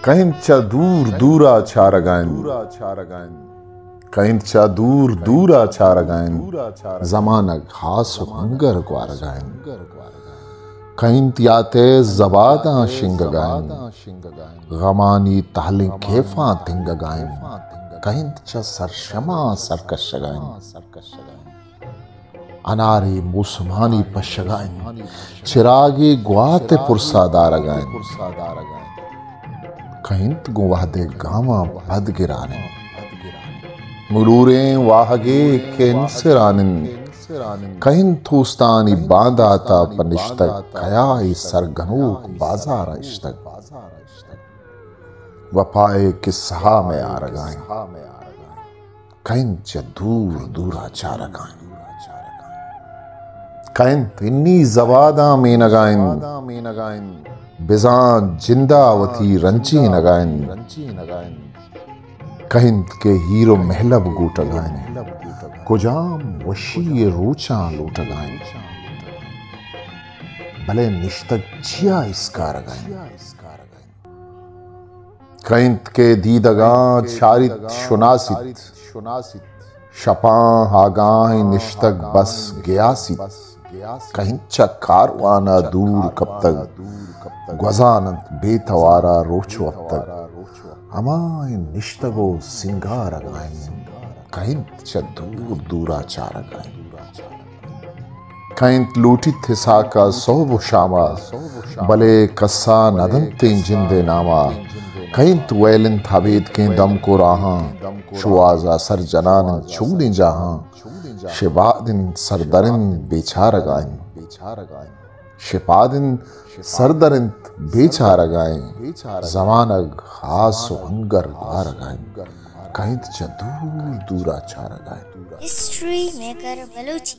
कहिंचा दूर दूरा छारगाइन कहिंचा दूर दूरा छारगाइन जमानक हास हंगर ग्वारगाइन कहिंत याते जबादा शिंगगाइन गमानी ताली खेफा तिंगगाइन कहिंत च सरशमा सरकशगाइन अनारी मुसमानी पशगाइन चिरागी ग्वाते पुरसादारगाइन कहिंत गुवादे गामा बद गिराने मुरूरें वाहगे केंसरानिन कहिंत थूस्तानी बांदाता पनिश्तक कयाई सरगनूक बाजार इश्तक वफाए किस्सा में आरगाइन कहिंत दूर दूरा चारगाइन कहिंत इन्नी जवादा में नगाइन बिजान जिंदावती रंची नगाइन कहिंत के हीरो महलब गूटगाइन कुजाम वशी रूचा लूटगाइन भले निश्तक जिया इसका रगाइन कहिंत के दीदगा शारित शुनासित शपा हागाई निश्तक बस गयासित कहिंचा कारवाना दूर कब तक ग्वजानत बेतवारा रोचो अब तक हमाय निश्तगो सिंगार अगाइन कहिंच दूर दूरा चार अगाइन कहिंत लूटी थिसा का सोब शामा भले कस्सा नदम तें जिंदे नामा कहिंत वैलिन थाबेद के दम को राहा शुआजा सर जनान छूने जहां शिबादिन सरदरिन बेचारगाइन शिपादिन सरदरिन बेचारगाइन जमानग हास हंगर गारगाइन कहिंत च दूर दूरा चारगाइन हिस्ट्री मेकर बलूची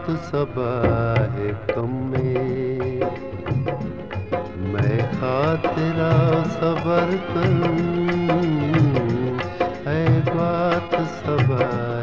तो सबा है कम में मैं खातिरा सबर करूं है बात सबा